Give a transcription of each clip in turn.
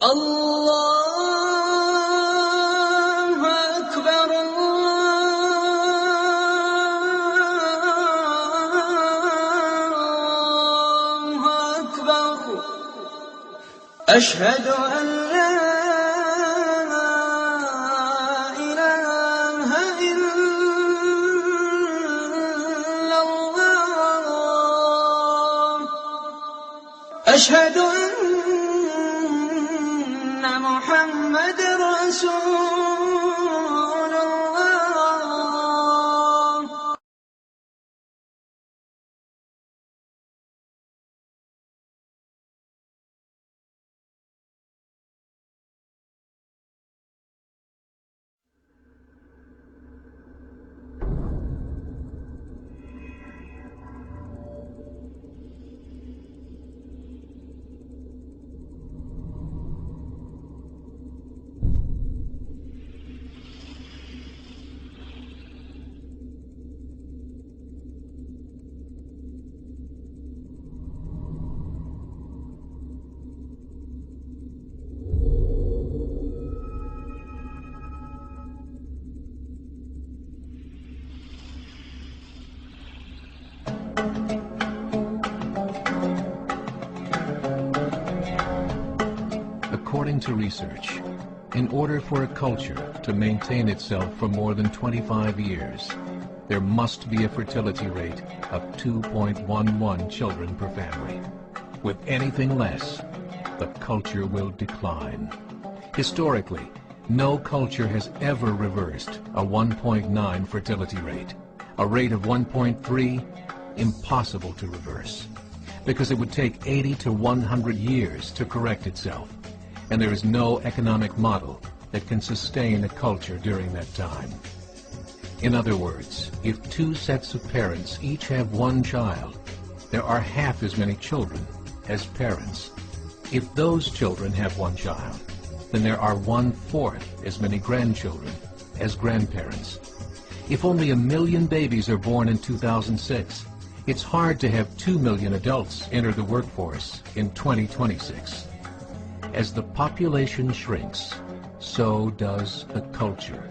الله أكبر الله أكبر أشهد أن لا إله إلا الله أشهد أن محمد رسول الله According to research, in order for a culture to maintain itself for more than 25 years, there must be a fertility rate of 2.11 children per family. With anything less, the culture will decline. Historically, no culture has ever reversed a 1.9 fertility rate. A rate of 1.3, impossible to reverse, because it would take 80 to 100 years to correct itself. And there is no economic model that can sustain a culture during that time. In other words, if two sets of parents each have one child, there are half as many children as parents. If those children have one child, then there are 1/4 as many grandchildren as grandparents. If only 1 million babies are born in 2006, it's hard to have 2 million adults enter the workforce in 2026. As the population shrinks, so does the culture.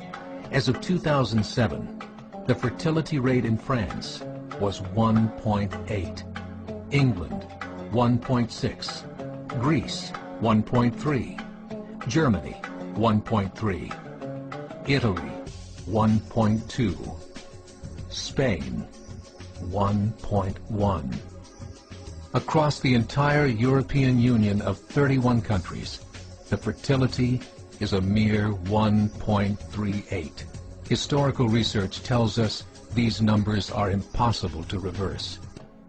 As of 2007, the fertility rate in France was 1.8, England 1.6, Greece 1.3, Germany 1.3, Italy 1.2, Spain 1.1. Across the entire European Union of 31 countries, the fertility is a mere 1.38. Historical research tells us these numbers are impossible to reverse.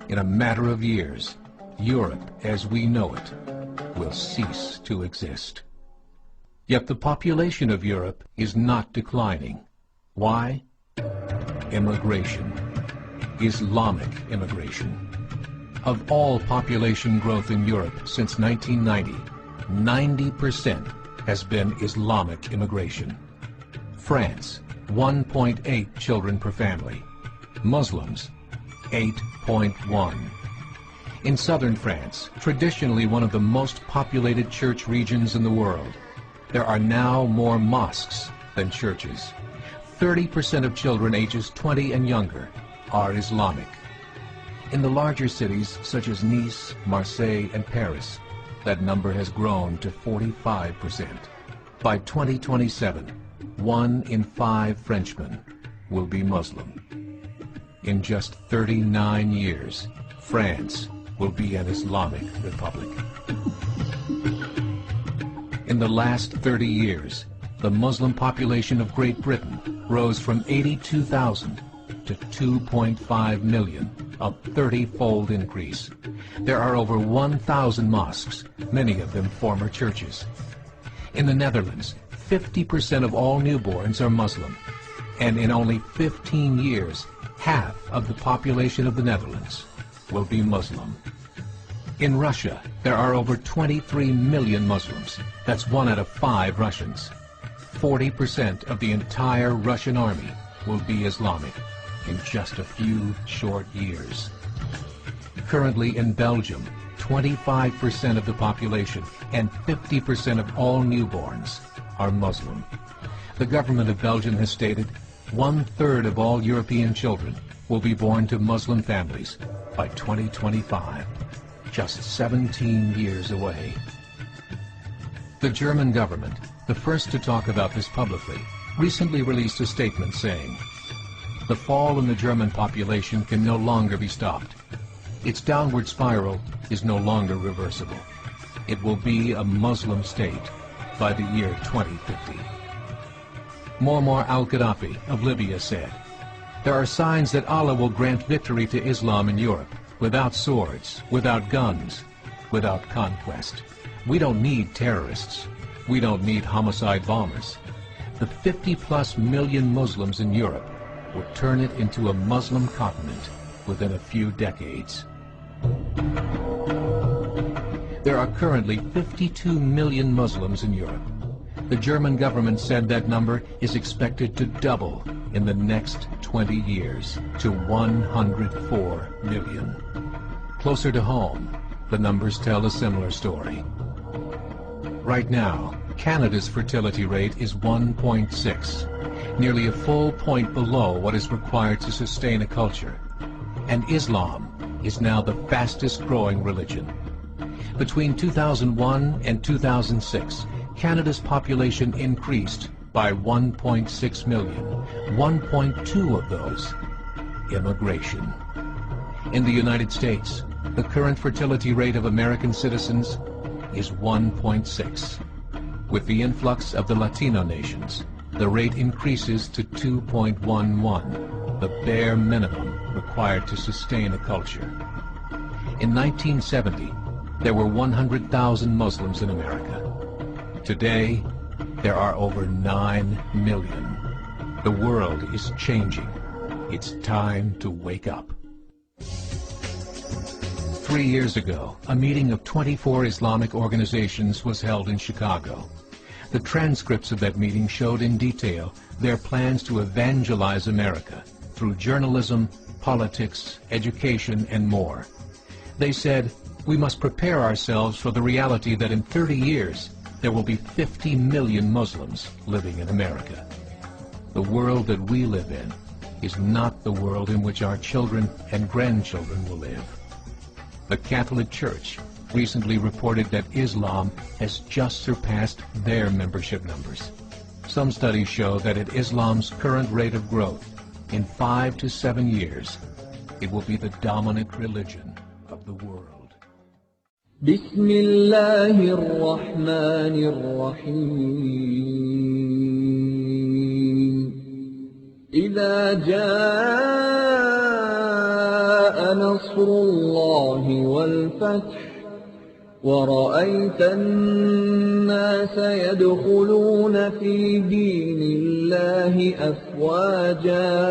In a matter of years, Europe as we know it will cease to exist. Yet the population of Europe is not declining. Why? Immigration. Islamic immigration. Of all population growth in Europe since 1990, 90% has been Islamic immigration. France, 1.8 children per family. Muslims, 8.1. In southern France, traditionally one of the most populated church regions in the world, there are now more mosques than churches. 30% of children ages 20 and younger are Islamic. In the larger cities such as Nice, Marseille, and Paris, that number has grown to 45%. By 2027, 1 in 5 Frenchmen will be Muslim. In just 39 years, France will be an Islamic republic. In the last 30 years, the Muslim population of Great Britain rose from 82,000 to 2.5 million, a 30-fold increase. There are over 1,000 mosques, many of them former churches. In the Netherlands, 50% of all newborns are Muslim, and in only 15 years, half of the population of the Netherlands will be Muslim. In Russia, there are over 23 million Muslims. That's 1 out of 5 Russians. 40% of the entire Russian army will be Islamic in just a few short years. Currently in Belgium, 25% of the population and 50% of all newborns are Muslim. The government of Belgium has stated 1/3 of all European children will be born to Muslim families by 2025, just 17 years away. The German government, the first to talk about this publicly, recently released a statement saying, "The fall in the German population can no longer be stopped. Its downward spiral is no longer reversible. It will be a Muslim state by the year 2050. Muammar al-Gaddafi of Libya said, "There are signs that Allah will grant victory to Islam in Europe, without swords, without guns, without conquest. We don't need terrorists. We don't need homicide bombers. The 50+ million Muslims in Europe will turn it into a Muslim continent within a few decades." There are currently 52 million Muslims in Europe. The German government said that number is expected to double in the next 20 years to 104 million. Closer to home, the numbers tell a similar story. Right now, Canada's fertility rate is 1.6, nearly a full point below what is required to sustain a culture. And Islam is now the fastest growing religion. Between 2001 and 2006, Canada's population increased by 1.6 million, 1.2 of those immigration. In the United States, the current fertility rate of American citizens is 1.6. With the influx of the Latino nations, the rate increases to 2.11, the bare minimum required to sustain a culture. In 1970, there were 100,000 Muslims in America. Today, there are over 9 million. The world is changing. It's time to wake up. 3 years ago, a meeting of 24 Islamic organizations was held in Chicago. The transcripts of that meeting showed in detail their plans to evangelize America through journalism, politics, education, and more. They said, "We must prepare ourselves for the reality that in 30 years, there will be 50 million Muslims living in America. The world that we live in is not the world in which our children and grandchildren will live." The Catholic Church recently reported that Islam has just surpassed their membership numbers. Some studies show that at Islam's current rate of growth, in 5 to 7 years, it will be the dominant religion of the world. بسم الله الرحمن الرحيم إذا جاء نصر الله والفتح ورأيت الناس يدخلون في دين الله أفواجا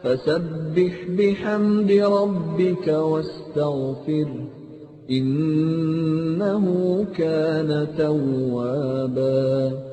فسبح بحمد ربك واستغفره إنه كان توابا